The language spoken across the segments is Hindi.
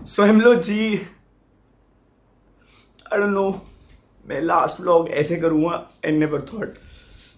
सो हम लोग जी, आई डोंट नो, मैं लास्ट व्लॉग ऐसे करूँगा and never thought,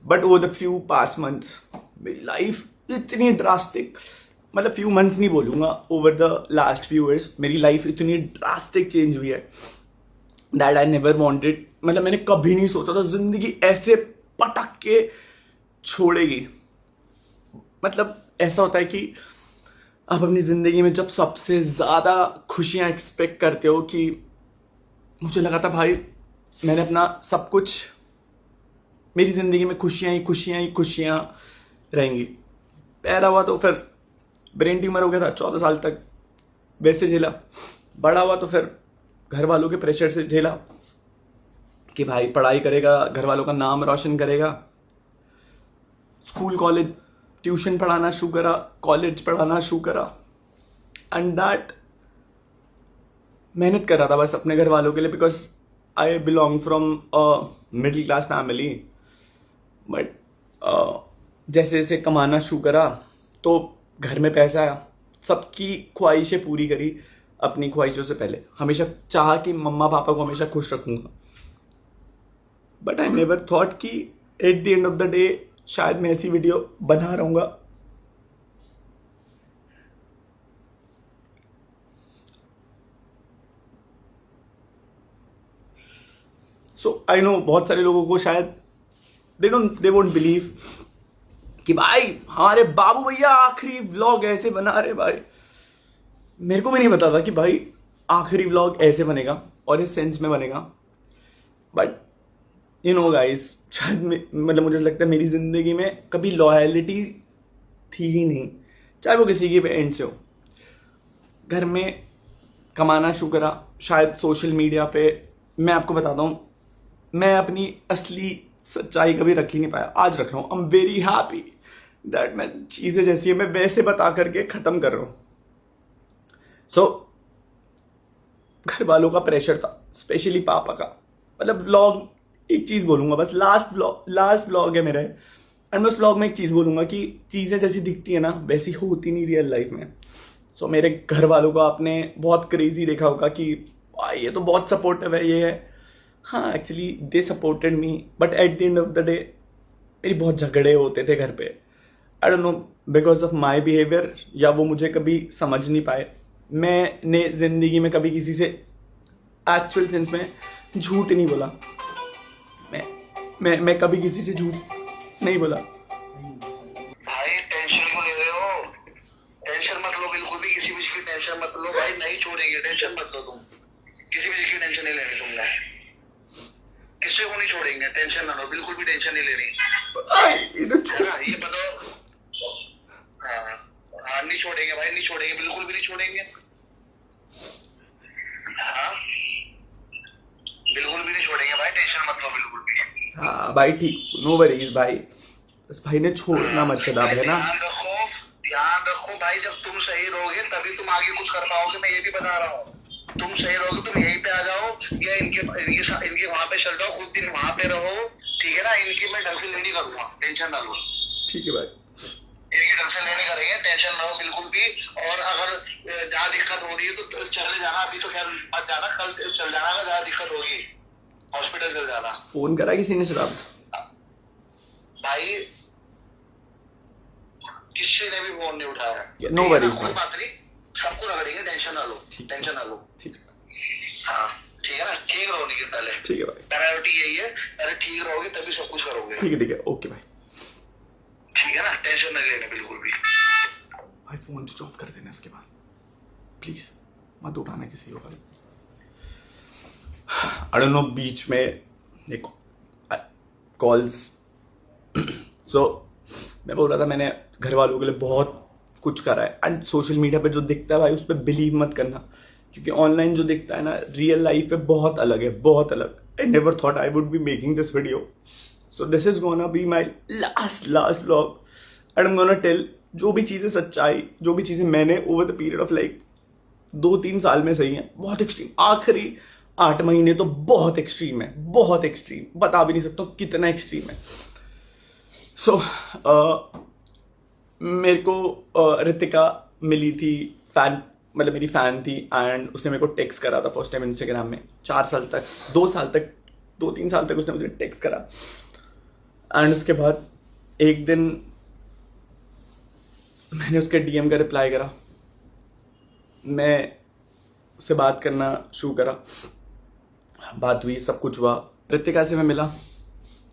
but over the few past months मेरी लाइफ इतनी ड्रास्टिक, मतलब फ्यू मंथ्स नहीं बोलूँगा, over the last few years मेरी लाइफ इतनी ड्रास्टिक चेंज हुई है दैट आई नेवर वांटेड। मतलब मैंने कभी नहीं सोचा था जिंदगी ऐसे पटक के छोड़ेगी। मतलब ऐसा होता है कि आप अपनी जिंदगी में जब सबसे ज्यादा खुशियां एक्सपेक्ट करते हो, कि मुझे लगा था भाई मैंने अपना सब कुछ, मेरी जिंदगी में खुशियां ही खुशियां ही खुशियां रहेंगी। पैदा हुआ तो फिर ब्रेन ट्यूमर हो गया था, 14 साल तक वैसे झेला। बड़ा हुआ तो फिर घर वालों के प्रेशर से झेला कि भाई पढ़ाई करेगा, घर वालों का नाम रोशन करेगा। स्कूल कॉलेज ट्यूशन पढ़ाना शुरू करा, कॉलेज पढ़ाना शुरू करा, एंड दैट मेहनत कर रहा था बस अपने घर वालों के लिए, because I belong from a middle class family. But जैसे जैसे कमाना शुरू करा तो घर में पैसा आया, सबकी ख्वाहिशें पूरी करी, अपनी ख्वाहिशों से पहले हमेशा चाहा कि मम्मा पापा को हमेशा खुश रखूंगा। बट आई नेवर थॉट कि at the end of the day शायद मैं ऐसी वीडियो बना रहूंगा। सो आई नो बहुत सारे लोगों को शायद दे वोंट बिलीव कि भाई हमारे बाबू भैया आखिरी व्लॉग ऐसे बना रहे। भाई मेरे को भी नहीं पता था कि भाई आखिरी व्लॉग ऐसे बनेगा और इस सेंस में बनेगा। बट यू नो गाइस, शायद मतलब मुझे लगता है मेरी जिंदगी में कभी लॉयलिटी थी ही नहीं, चाहे वो किसी की भी एंड से हो। घर में कमाना शुरू करा, शायद सोशल मीडिया पे मैं आपको बताता हूँ, मैं अपनी असली सच्चाई कभी रख ही नहीं पाया। आज रख रहा हूँ। I am very happy that मैं चीजें जैसी है मैं वैसे बता करके खत्म कर रहा हूँ। सो घर वालों का प्रेशर था, स्पेशली पापा का। मतलब व्लॉग, एक चीज बोलूंगा बस, लास्ट व्लॉग है मेरा, एंड मैं उस व्लॉग में एक चीज बोलूंगा कि चीजें जैसी दिखती है ना वैसी होती नहीं रियल लाइफ में। सो मेरे घर वालों को आपने बहुत क्रेजी देखा होगा कि भाई ये तो बहुत सपोर्टिव है, ये है। हाँ, actually they supported me, but at the end of the day मेरी बहुत झगड़े होते थे घर पे। आई don't no, because of my behaviour, या वो मुझे कभी समझ नहीं पाए। मैंने जिंदगी में कभी किसी से एक्चुअल सेंस में झूठ नहीं बोला। मैं कभी किसी से झूठ नहीं बोला। भाई टेंशन क्यों ले रहे हो? टेंशन मत लो, बिल्कुल भी किसी भी चीज की टेंशन मत लो भाई, नहीं छोड़ेंगे। टेंशन मत लो, तुम किसी भी चीज की टेंशन नहीं लेनी तुमने, किसी को नहीं छोड़ेंगे। टेंशन ना लो, बिल्कुल भी टेंशन नहीं लेनी है ना, ये बताओ। हाँ नहीं छोड़ेंगे भाई, नहीं छोड़ेंगे, बिल्कुल भी नहीं छोड़ेंगे। हाँ बिल्कुल भी नहीं छोड़ेंगे भाई, टेंशन मत लो बिल्कुल भी। हाँ भाई ठीक, नो वरीज भाई, बस भाई ने छोड़ना मत चला है ना। ध्यान रखो भाई, जब तुम सही रहोगे तभी तुम आगे कुछ कर पाओगे। मैं ये भी बता रहा हूँ, तुम सही रहोगे, तुम यहीं पे आ जाओ या इनके वहां पे चल जाओ, कुछ दिन वहां पे रहो, ठीक है ना। इनकी मैं ढंग से लेनी करूंगा, टेंशन ना लो। ठीक है भाई, इनकी ढंग से लेनी करेंगे, टेंशन ना लो बिल्कुल भी। और अगर जहाँ दिक्कत हो रही है तो चले जाना, अभी तो खैर मत जाना, कल चल जाना। अगर जहाँ दिक्कत होगी हॉस्पिटल चल जाना। फोन करा किसी ने शराब? भाई किसी ने भी फोन नहीं उठाया। नो वरीज कोई बात नहीं, सबको रगड़ेंगे, टेंशन ना लो, टेंशन ना लो। ठीक है, हाँ ठीक है ना, ठीक रहो लेकिन पहले। ठीक है भाई, प्रायोरिटी यही है, पहले ठीक रहोगे तभी सब कुछ करोगे। ठीक है, ओके भाई। ठीक है ना, टेंशन ना लेना बिल्कुल भी। भाई फोन स्विच ऑफ कर देना इसके बाद, प्लीज मत उठाना किसी को। आई डोंट नो, बीच में एक कॉल्स। सो मैं बोल रहा था मैंने घर वालों के लिए बहुत कुछ करा है, एंड सोशल मीडिया पे जो दिखता है भाई उस पर बिलीव मत करना, क्योंकि ऑनलाइन जो दिखता है ना रियल लाइफ में बहुत अलग है, बहुत अलग। I never thought I would be making this video, so this is gonna be my last vlog, and I am gonna tell जो भी चीज़ें सच्चाई, जो भी चीज़ें मैंने over the period of like 2-3 साल में सही है, बहुत एक्सट्रीम। आखिरी 8 महीने तो बहुत एक्सट्रीम है, बहुत एक्सट्रीम, बता भी नहीं सकता कितना एक्सट्रीम है। सो मेरे को रितिका मिली थी, फैन मतलब मेरी फ़ैन थी एंड उसने मेरे को टेक्स्ट करा था फर्स्ट टाइम इंस्टाग्राम में। 4 साल तक 2 साल तक 2-3 साल तक उसने मुझे टेक्स्ट करा। एंड उसके बाद एक दिन मैंने उसके डीएम का रिप्लाई करा, मैं उससे बात करना शुरू करा, बात हुई, सब कुछ हुआ। रितिका से मैं मिला,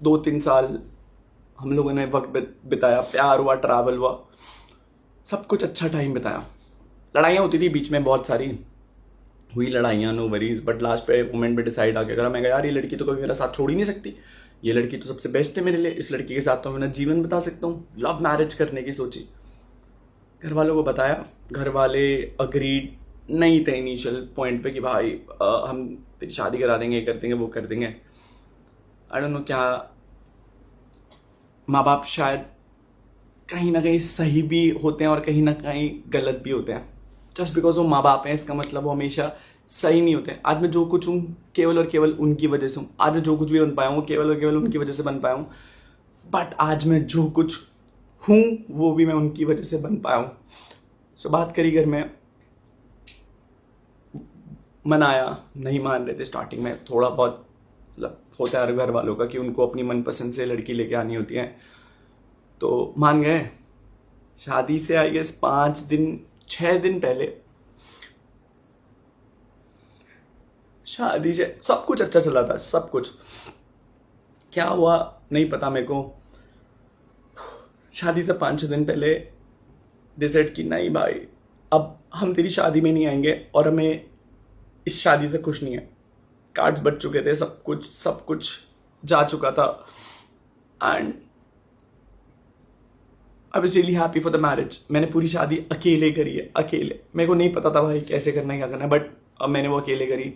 2-3 साल हम लोगों ने वक्त बिताया, प्यार हुआ, ट्रैवल हुआ, सब कुछ अच्छा टाइम बिताया। लड़ाइयाँ होती थी बीच में, बहुत सारी हुई लड़ाइयाँ, नो वरीज, बट लास्ट पे मोमेंट पे डिसाइड आके करा, मैं कहा यार ये लड़की तो कभी मेरा साथ छोड़ ही नहीं सकती, ये लड़की तो सबसे बेस्ट है मेरे लिए, इस लड़की के साथ तो मैं अपना जीवन बिता सकता हूँ। लव मैरिज करने की सोची, घर वालों को बताया, घर वाले अग्रीड नहीं थे इनिशियल पॉइंट पे कि भाई हम तेरी शादी करा देंगे, ये कर देंगे, वो कर देंगे। आई डोंट नो क्या, माँ बाप शायद कहीं ना कहीं सही भी होते हैं और कहीं ना कहीं गलत भी होते हैं। जस्ट बिकॉज वो माँ बाप हैं इसका मतलब वो हमेशा सही नहीं होते। आज मैं जो कुछ हूँ केवल और केवल उनकी वजह से हूँ, आज मैं जो कुछ भी बन पाया हूँ केवल और केवल उनकी वजह से बन पाया हूँ। बट आज मैं जो कुछ हूँ वो भी मैं उनकी वजह से बन पाया हूँ। सो बात करी घर में, मनाया, नहीं मान रहे थे स्टार्टिंग में, थोड़ा बहुत मतलब होता है घर वालों का कि उनको अपनी मनपसंद से लड़की लेके आनी होती है, तो मान गए। शादी से आई गेस 6 दिन पहले, शादी से सब कुछ अच्छा चला था, सब कुछ। क्या हुआ नहीं पता मेरे को। शादी से 5-6 दिन पहले डिसाइड की नहीं भाई अब हम तेरी शादी में नहीं आएंगे और हमें इस शादी से खुश नहीं है। कार्ड्स बच चुके थे, सब कुछ जा चुका था and I was really happy for the marriage. मैंने पूरी शादी अकेले करी है, अकेले। मेरे को नहीं पता था भाई कैसे करना है, क्या करना है, बट अब मैंने वो अकेले करी।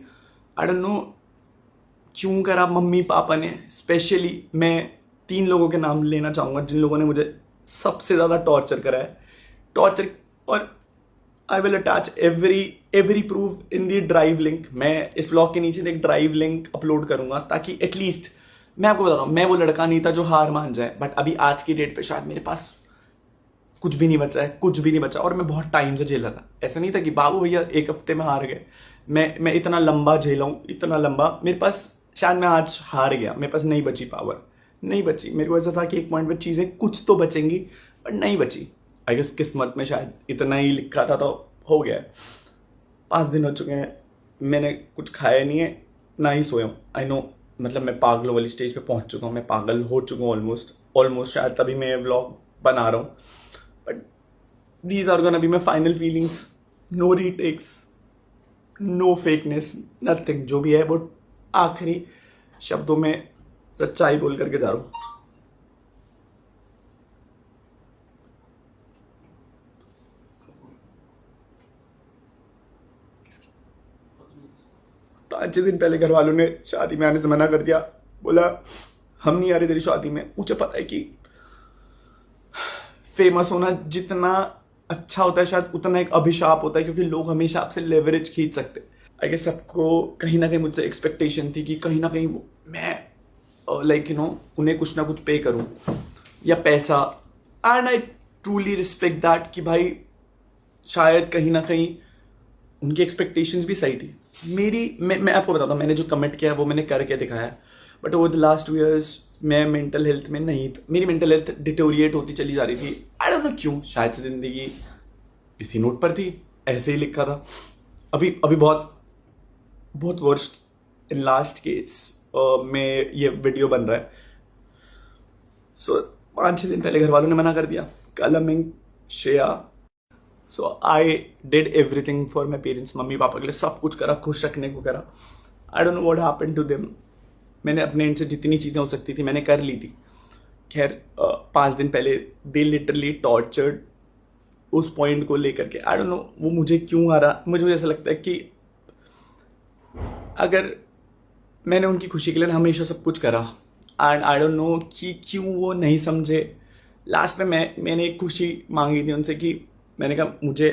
आई डोंट नो क्यों करा, मम्मी पापा ने स्पेशली। मैं 3 लोगों के नाम लेना चाहूँगा जिन लोगों ने मुझे सबसे ज़्यादा टॉर्चर करा है, टॉर्चर। और I will attach every proof in the drive link. मैं इस ब्लॉग के नीचे एक ड्राइव लिंक अपलोड करूंगा ताकि एटलीस्ट, मैं आपको बता रहा हूँ, मैं वो लड़का नहीं था जो हार मान जाए, बट अभी आज की डेट पे शायद मेरे पास कुछ भी नहीं बचा है, कुछ भी नहीं बचा। और मैं बहुत टाइम से झेला था, ऐसा नहीं था कि बाबू भैया 1 हफ्ते में हार गए। मैं इतना लंबा झेला हूँ, इतना लंबा। मेरे पास शायद मैं आज हार गया, मेरे पास नहीं बची पावर, नहीं बची। मेरे को ऐसा था कि एक पॉइंट पे चीज़ें कुछ तो बचेंगी, बट नहीं बची। आई गेस किस्मत में शायद इतना ही लिखा था तो हो गया। 5 दिन हो चुके हैं, मैंने कुछ खाया नहीं है, ना ही सोया हूँ। आई नो, मतलब मैं पागलों वाली स्टेज पे पहुँच चुका हूँ, मैं पागल हो चुका हूँ ऑलमोस्ट। शायद तभी मैं व्लॉग बना रहा हूँ, but these are gonna be my final feelings. No retakes, no fakeness, nothing. जो भी है वो आखिरी शब्दों में सच्चाई बोल करके जा रहा हूँ। पाँच 6 दिन पहले घर वालों ने शादी में आने से मना कर दिया, बोला हम नहीं आ रहे तेरी शादी में। मुझे पता है कि फेमस होना जितना अच्छा होता है शायद उतना एक अभिशाप होता है, क्योंकि लोग हमेशा आपसे लेवरेज खींच सकते। आई गेस सबको कहीं ना कहीं मुझसे एक्सपेक्टेशन थी कि कहीं ना कहीं मैं लाइक उन्हें कुछ ना कुछ पे करूं या पैसा। And I truly respect that कि भाई शायद कहीं ना कहीं उनकी एक्सपेक्टेशंस भी सही थी। मैं आपको बताता हूँ, मैंने जो कमिट किया वो मैंने करके दिखाया। But over the last 2 years मैं मेंटल हेल्थ में नहीं, मेरी मेंटल हेल्थ डिटोरिएट होती चली जा रही थी। आई डोंट नो क्यों, शायद से ज़िंदगी इसी नोट पर थी, ऐसे ही लिखा था। अभी बहुत वर्स्ट इन लास्ट केस में ये वीडियो बन रहा है। सो 5-6 दिन पहले घर वालों ने मना कर दिया, कलमिंग Shreya. So I did everything for my parents. मम्मी पापा के लिए सब कुछ करा, खुश रखने को करा। I don't know what happened to them. मैंने अपने एंड से जितनी चीज़ें हो सकती थी मैंने कर ली थी। खैर 5 दिन पहले दे लिटरली टॉर्चर्ड उस पॉइंट को लेकर के। आई डोंट नो वो मुझे क्यों आ रहा। मुझे ऐसा लगता है कि अगर मैंने उनकी खुशी के लिए हमेशा सब कुछ करा, एंड आई डोंट नो कि क्यों वो नहीं समझे। लास्ट में मैंने एक खुशी मांगी थी उनसे कि मैंने कहा मुझे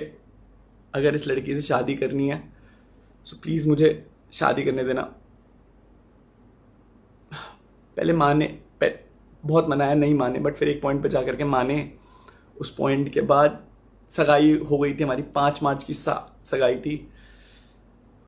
अगर इस लड़की से शादी करनी है सो प्लीज़ मुझे शादी करने देना। पहले बहुत मनाया, नहीं माने, बट फिर एक पॉइंट पे जा कर के माने। उस पॉइंट के बाद सगाई हो गई थी हमारी, 5 मार्च की सगाई थी।